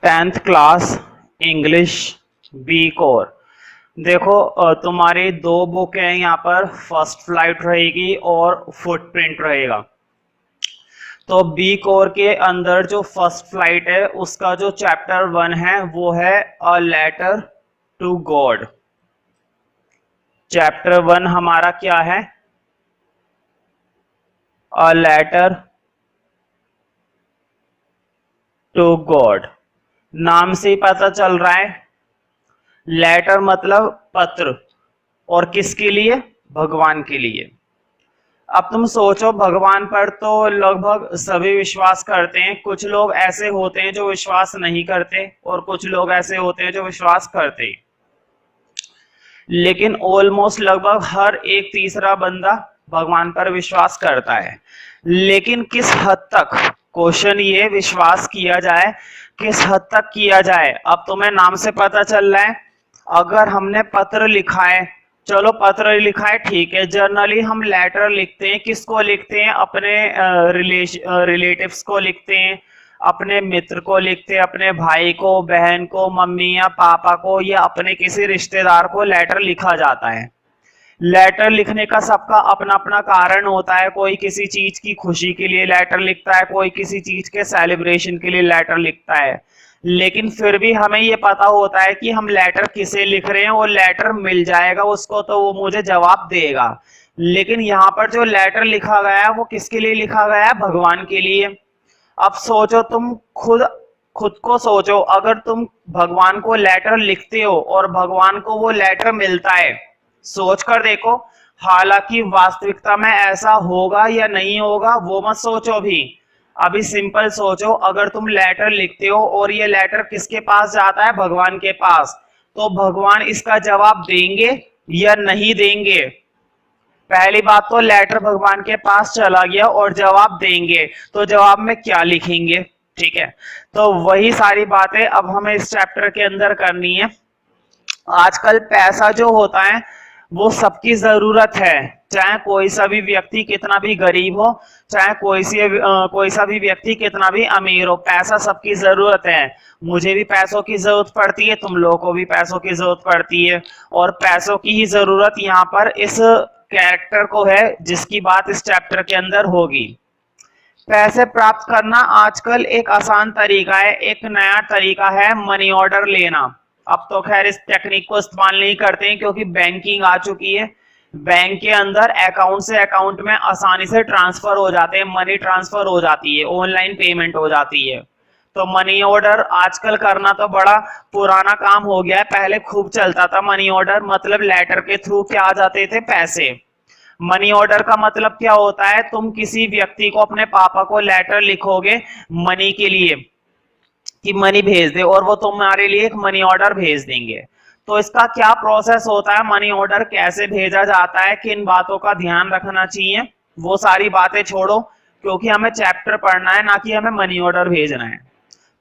10th class English B core. देखो तुम्हारी दो बुक है यहाँ पर, फर्स्ट फ्लाइट रहेगी और फुटप्रिंट रहेगा। तो बी कोर के अंदर जो फर्स्ट फ्लाइट है उसका जो चैप्टर 1 है वो है a letter to God. Chapter 1 हमारा क्या है? A letter to God. नाम से ही पता चल रहा है, लेटर मतलब पत्र, और किसके लिए? भगवान के लिए। अब तुम सोचो, भगवान पर तो लगभग सभी विश्वास करते हैं। कुछ लोग ऐसे होते हैं जो विश्वास नहीं करते और कुछ लोग ऐसे होते हैं जो विश्वास करते हैं, लेकिन ऑलमोस्ट लगभग हर एक तीसरा बंदा भगवान पर विश्वास करता है। लेकिन किस हद तक, क्वेश्चन ये, विश्वास किया जाए, किस हद तक किया जाए? अब तुम्हें नाम से पता चल रहा है। अगर हमने पत्र लिखा है, चलो पत्र लिखा है ठीक है, जर्नली हम लेटर लिखते हैं। किसको लिखते हैं? अपने रिलेटिव्स को लिखते हैं, अपने मित्र को लिखते हैं, अपने भाई को, बहन को, मम्मी या पापा को, या अपने किसी रिश्तेदार को लेटर लिखा जाता है। लेटर लिखने का सबका अपना अपना कारण होता है। कोई किसी चीज की खुशी के लिए लेटर लिखता है, कोई किसी चीज के सेलिब्रेशन के लिए लेटर लिखता है। लेकिन फिर भी हमें ये पता होता है कि हम लेटर किसे लिख रहे हैं, और लेटर मिल जाएगा उसको तो वो मुझे जवाब देगा। लेकिन यहाँ पर जो लेटर लिखा गया है वो किसके लिए लिखा गया है? भगवान के लिए। अब सोचो, तुम खुद खुद को सोचो, अगर तुम भगवान को लेटर लिखते हो और भगवान को वो लेटर मिलता है, सोच कर देखो। हालांकि वास्तविकता में ऐसा होगा या नहीं होगा वो मत सोचो भी, अभी सिंपल सोचो। अगर तुम लेटर लिखते हो और ये लेटर किसके पास जाता है? भगवान के पास, तो भगवान इसका जवाब देंगे या नहीं देंगे? पहली बात तो लेटर भगवान के पास चला गया और जवाब देंगे, तो जवाब में क्या लिखेंगे? ठीक है, तो वही सारी बातें अब हमें इस चैप्टर के अंदर करनी है। आजकल पैसा जो होता है वो सबकी जरूरत है, चाहे कोई सा भी व्यक्ति कितना भी गरीब हो, चाहे कोई सा भी व्यक्ति कितना भी अमीर हो, पैसा सबकी जरूरत है। मुझे भी पैसों की जरूरत पड़ती है, तुम लोगों को भी पैसों की जरूरत पड़ती है, और पैसों की ही जरूरत यहाँ पर इस कैरेक्टर को है जिसकी बात इस चैप्टर के अंदर होगी। पैसे प्राप्त करना आजकल एक आसान तरीका है, एक नया तरीका है मनी ऑर्डर लेना। अब तो खैर इस टेक्निक को इस्तेमाल नहीं करते हैं क्योंकि बैंकिंग आ चुकी है। बैंक के अंदर अकाउंट से अकाउंट में आसानी से ट्रांसफर हो जाते हैं, मनी ट्रांसफर हो जाती है, ऑनलाइन पेमेंट हो जाती है। तो मनी ऑर्डर आजकल करना तो बड़ा पुराना काम हो गया है। पहले खूब चलता था मनी ऑर्डर, मतलब लेटर के थ्रू क्या आ जाते थे? पैसे। मनी ऑर्डर का मतलब क्या होता है? तुम किसी व्यक्ति को, अपने पापा को लेटर लिखोगे मनी के लिए कि मनी भेज दे, और वो तुम्हारे लिए एक मनी ऑर्डर भेज देंगे। तो इसका क्या प्रोसेस होता है, मनी ऑर्डर कैसे भेजा जाता है, किन बातों का ध्यान रखना चाहिए, वो सारी बातें छोड़ो, क्योंकि हमें चैप्टर पढ़ना है, ना कि हमें मनी ऑर्डर भेजना है।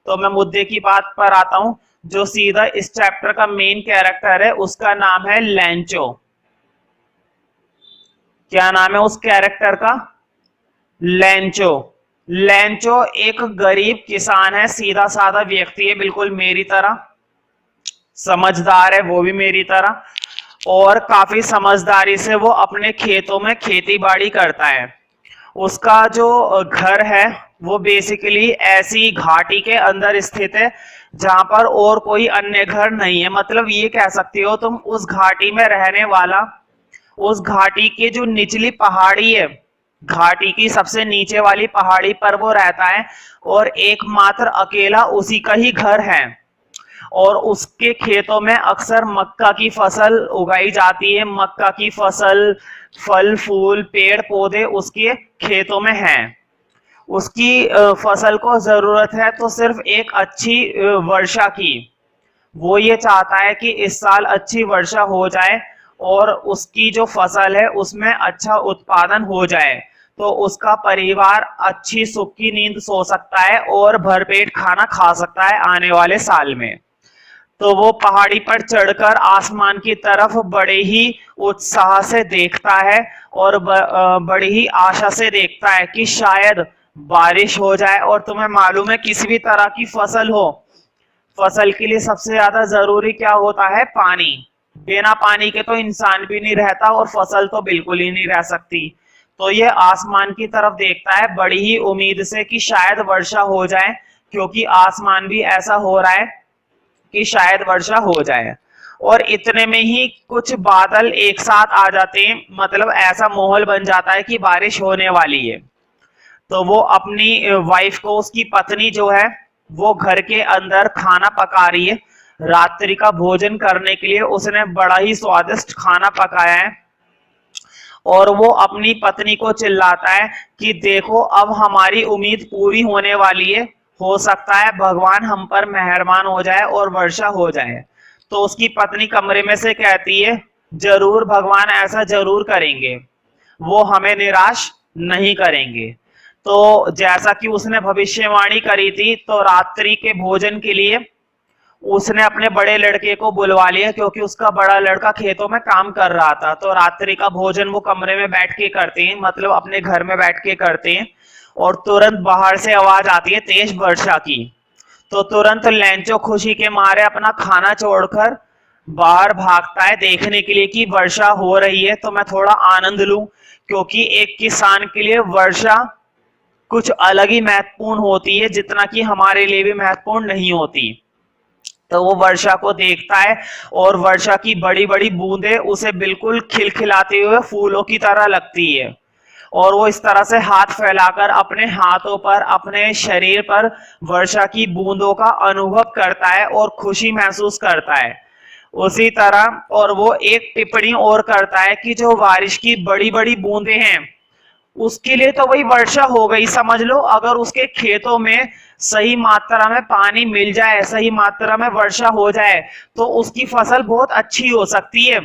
तो मैं मुद्दे की बात पर आता हूं। जो सीधा इस चैप्टर का मेन कैरेक्टर है उसका नाम है लैंचो। क्या नाम है उस कैरेक्टर का? लैंचो। लैंचो एक गरीब किसान है, सीधा साधा व्यक्ति है, बिल्कुल मेरी तरह समझदार है, वो भी मेरी तरह, और काफी समझदारी से वो अपने खेतों में खेती बाड़ी करता है। उसका जो घर है वो बेसिकली ऐसी घाटी के अंदर स्थित है जहां पर और कोई अन्य घर नहीं है। मतलब ये कह सकते हो तुम, उस घाटी में रहने वाला, उस घाटी की जो निचली पहाड़ी है, घाटी की सबसे नीचे वाली पहाड़ी पर वो रहता है, और एकमात्र अकेला उसी का ही घर है। और उसके खेतों में अक्सर मक्का की फसल उगाई जाती है। मक्का की फसल, फल फूल, पेड़ पौधे उसके खेतों में हैं। उसकी फसल को जरूरत है तो सिर्फ एक अच्छी वर्षा की। वो ये चाहता है कि इस साल अच्छी वर्षा हो जाए और उसकी जो फसल है उसमें अच्छा उत्पादन हो जाए, तो उसका परिवार अच्छी सुख की नींद सो सकता है और भरपेट खाना खा सकता है आने वाले साल में। तो वो पहाड़ी पर चढ़कर आसमान की तरफ बड़े ही उत्साह से देखता है और बड़ी ही आशा से देखता है कि शायद बारिश हो जाए। और तुम्हें मालूम है, किसी भी तरह की फसल हो, फसल के लिए सबसे ज्यादा जरूरी क्या होता है? पानी। बिना पानी के तो इंसान भी नहीं रहता और फसल तो बिल्कुल ही नहीं रह सकती। तो ये आसमान की तरफ देखता है बड़ी ही उम्मीद से कि शायद वर्षा हो जाए, क्योंकि आसमान भी ऐसा हो रहा है कि शायद वर्षा हो जाए। और इतने में ही कुछ बादल एक साथ आ जाते हैं, मतलब ऐसा माहौल बन जाता है कि बारिश होने वाली है। तो वो अपनी वाइफ को, उसकी पत्नी जो है, वो घर के अंदर खाना पका रही है। रात्रि का भोजन करने के लिए उसने बड़ा ही स्वादिष्ट खाना पकाया है और वो अपनी पत्नी को चिल्लाता है कि देखो अब हमारी उम्मीद पूरी होने वाली है, हो सकता है भगवान हम पर मेहरबान हो जाए और वर्षा हो जाए। तो उसकी पत्नी कमरे में से कहती है, जरूर भगवान ऐसा जरूर करेंगे, वो हमें निराश नहीं करेंगे। तो जैसा कि उसने भविष्यवाणी करी थी, तो रात्रि के भोजन के लिए उसने अपने बड़े लड़के को बुलवा लिया, क्योंकि उसका बड़ा लड़का खेतों में काम कर रहा था। तो रात्रि का भोजन वो कमरे में बैठ के करते हैं, मतलब अपने घर में बैठ के करते हैं। और तुरंत बाहर से आवाज आती है तेज वर्षा की। तो तुरंत लैंचो खुशी के मारे अपना खाना छोड़कर बाहर भागता है देखने के लिए कि वर्षा हो रही है, तो मैं थोड़ा आनंद लूं, क्योंकि एक किसान के लिए वर्षा कुछ अलग ही महत्वपूर्ण होती है, जितना कि हमारे लिए भी महत्वपूर्ण नहीं होती। तो वो वर्षा को देखता है और वर्षा की बड़ी बड़ी बूंदें उसे बिल्कुल खिलखिलाते हुए फूलों की तरह लगती है। और वो इस तरह से हाथ फैलाकर अपने हाथों पर, अपने शरीर पर वर्षा की बूंदों का अनुभव करता है और खुशी महसूस करता है। उसी तरह और वो एक टिप्पणी और करता है कि जो बारिश की बड़ी बड़ी बूंदें हैं, उसके लिए तो वही वर्षा हो गई समझ लो। अगर उसके खेतों में सही मात्रा में पानी मिल जाए, सही मात्रा में वर्षा हो जाए, तो उसकी फसल बहुत अच्छी हो सकती है।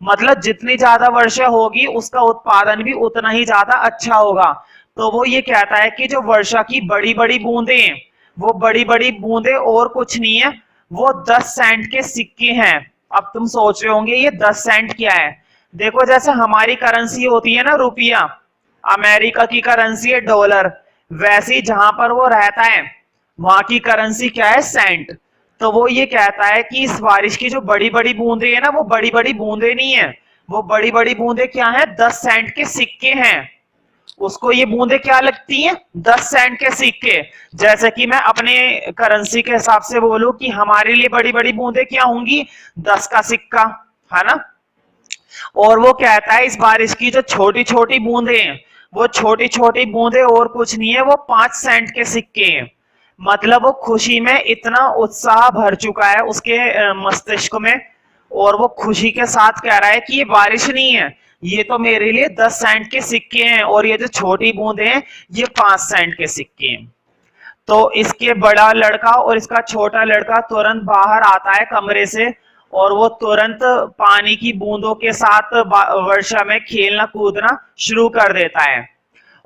मतलब जितनी ज्यादा वर्षा होगी उसका उत्पादन भी उतना ही ज्यादा अच्छा होगा। तो वो ये कहता है कि जो वर्षा की बड़ी बड़ी बूंदें, वो बड़ी बड़ी बूंदें और कुछ नहीं है, वो 10 सेंट के सिक्के हैं। अब तुम सोच रहे होंगे ये 10 सेंट क्या है? देखो, जैसे हमारी करेंसी होती है ना रुपया, अमेरिका की करेंसी है डॉलर, वैसे जहां पर वो रहता है वहां की करेंसी क्या है? सेंट। तो वो ये कहता है कि इस बारिश की जो बड़ी बड़ी बूंदे है ना, वो बड़ी बड़ी बूंदे नहीं है, वो बड़ी बड़ी बूंदे क्या है? 10 सेंट के सिक्के हैं। उसको ये बूंदे क्या लगती हैं? 10 सेंट के सिक्के। जैसे कि मैं अपने करेंसी के हिसाब से बोलूं कि हमारे लिए बड़ी बड़ी बूंदे क्या होंगी? 10 का सिक्का, है ना। और वो कहता है इस बारिश की जो छोटी छोटी बूंदे हैं, वो छोटी छोटी बूंदे और कुछ नहीं है, वो 5 सेंट के सिक्के हैं। मतलब वो खुशी में इतना उत्साह भर चुका है उसके मस्तिष्क में, और वो खुशी के साथ कह रहा है कि ये बारिश नहीं है, ये तो मेरे लिए 10 सेंट के सिक्के हैं, और ये जो छोटी बूंदे हैं ये 5 सेंट के सिक्के हैं। तो इसके बड़ा लड़का और इसका छोटा लड़का तुरंत बाहर आता है कमरे से, और वो तुरंत पानी की बूंदों के साथ वर्षा में खेलना कूदना शुरू कर देता है।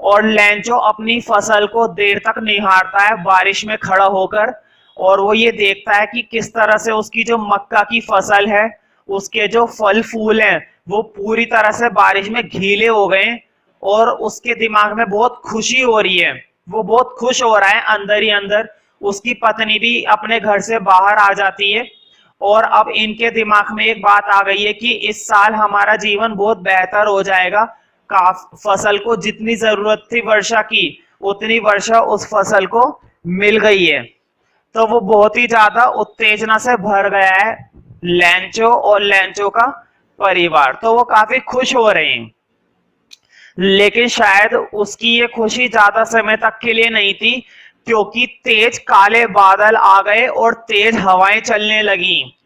और लैंचो अपनी फसल को देर तक निहारता है बारिश में खड़ा होकर, और वो ये देखता है कि किस तरह से उसकी जो मक्का की फसल है, उसके जो फल फूल हैं, वो पूरी तरह से बारिश में गीले हो गए। और उसके दिमाग में बहुत खुशी हो रही है, वो बहुत खुश हो रहा है अंदर ही अंदर। उसकी पत्नी भी अपने घर से बाहर आ जाती है, और अब इनके दिमाग में एक बात आ गई है कि इस साल हमारा जीवन बहुत बेहतर हो जाएगा। फसल को जितनी जरूरत थी वर्षा की, उतनी वर्षा उस फसल को मिल गई है। तो वो बहुत ही ज्यादा उत्तेजना से भर गया है, लैंचो और लैंचो का परिवार। तो वो काफी खुश हो रहे हैं, लेकिन शायद उसकी ये खुशी ज्यादा समय तक के लिए नहीं थी, क्योंकि तेज काले बादल आ गए और तेज हवाएं चलने लगी।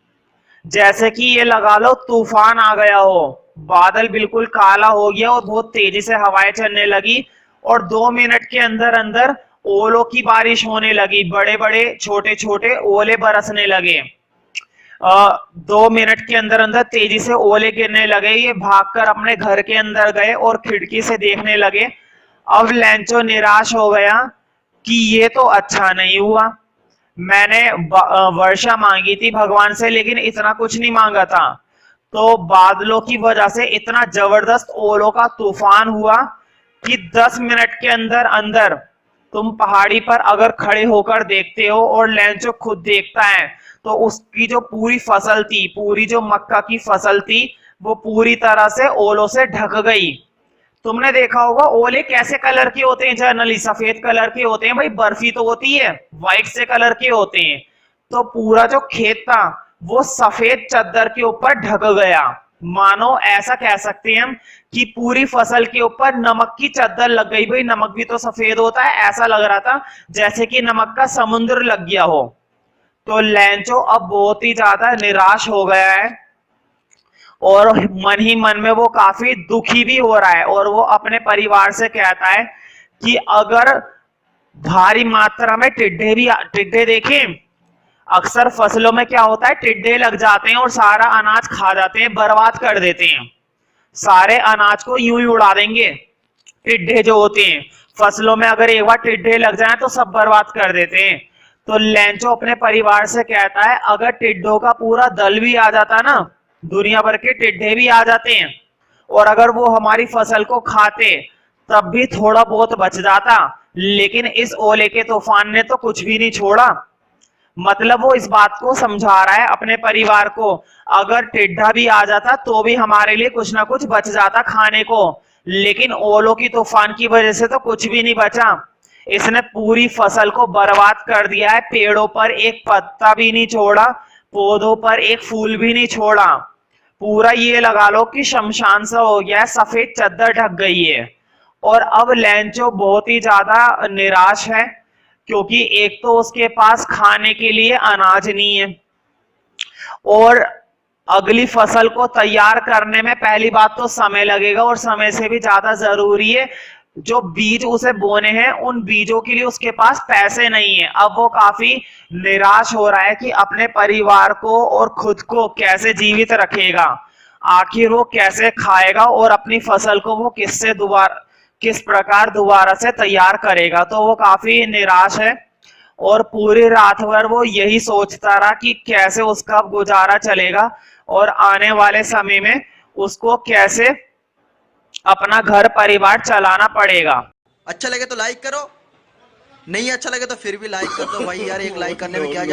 जैसे कि ये लगा लो तूफान आ गया हो। बादल बिल्कुल काला हो गया और बहुत तेजी से हवाएं चलने लगी, और 2 मिनट के अंदर अंदर ओलों की बारिश होने लगी, बड़े बड़े छोटे छोटे ओले बरसने लगे। 2 मिनट के अंदर अंदर तेजी से ओले गिरने लगे। ये भागकर अपने घर के अंदर गए और खिड़की से देखने लगे। अब लैंचो निराश हो गया कि ये तो अच्छा नहीं हुआ, मैंने वर्षा मांगी थी भगवान से, लेकिन इतना कुछ नहीं मांगा था। तो बादलों की वजह से इतना जबरदस्त ओलों का तूफान हुआ कि 10 मिनट के अंदर अंदर तुम पहाड़ी पर अगर खड़े होकर देखते हो और लेंचो खुद देखता है तो उसकी जो पूरी फसल थी, पूरी जो मक्का की फसल थी, वो पूरी तरह से ओलों से ढक गई। तुमने देखा होगा ओले कैसे कलर के होते हैं, जनरली सफेद कलर के होते हैं भाई, बर्फी तो होती है व्हाइट से कलर के होते हैं। तो पूरा जो खेत था वो सफेद चद्दर के ऊपर ढक गया, मानो ऐसा कह सकते हैं हम कि पूरी फसल के ऊपर नमक की चद्दर लग गई। भाई नमक भी तो सफेद होता है, ऐसा लग रहा था जैसे कि नमक का समुद्र लग गया हो। तो लैंचो अब बहुत ही ज्यादा निराश हो गया है और मन ही मन में वो काफी दुखी भी हो रहा है और वो अपने परिवार से कहता है कि अगर भारी मात्रा में टिड्डे देखें, अक्सर फसलों में क्या होता है, टिड्डे लग जाते हैं और सारा अनाज खा जाते हैं, बर्बाद कर देते हैं, सारे अनाज को यूं ही उड़ा देंगे। टिड्डे जो होते हैं फसलों में अगर एक बार टिड्डे लग जाए तो सब बर्बाद कर देते हैं। तो लैंचो अपने परिवार से कहता है अगर टिड्डों का पूरा दल भी आ जाता ना, दुनिया भर के टिड्डे भी आ जाते हैं और अगर वो हमारी फसल को खाते तब भी थोड़ा बहुत बच जाता, लेकिन इस ओले के तूफान ने तो कुछ भी नहीं छोड़ा। मतलब वो इस बात को समझा रहा है अपने परिवार को, अगर टिड्डा भी आ जाता तो भी हमारे लिए कुछ ना कुछ बच जाता खाने को, लेकिन ओलों की तूफान की वजह से तो कुछ भी नहीं बचा। इसने पूरी फसल को बर्बाद कर दिया है, पेड़ों पर एक पत्ता भी नहीं छोड़ा, पौधों पर एक फूल भी नहीं छोड़ा। पूरा ये लगा लो कि शमशान सा हो गया है, सफेद चद्दर ढक गई है। और अब लैंचो बहुत ही ज्यादा निराश है क्योंकि एक तो उसके पास खाने के लिए अनाज नहीं है और अगली फसल को तैयार करने में पहली बात तो समय लगेगा और समय से भी ज्यादा जरूरी है जो बीज उसे बोने हैं उन बीजों के लिए उसके पास पैसे नहीं है। अब वो काफी निराश हो रहा है कि अपने परिवार को और खुद को कैसे जीवित रखेगा, आखिर वो कैसे खाएगा और अपनी फसल को वो किस प्रकार दोबारा से तैयार करेगा। तो वो काफी निराश है और पूरी रात भर वो यही सोचता रहा कि कैसे उसका गुजारा चलेगा और आने वाले समय में उसको कैसे अपना घर परिवार चलाना पड़ेगा। अच्छा लगे तो लाइक करो, नहीं अच्छा लगे तो फिर भी लाइक कर दो भाई यार, एक लाइक करने में क्या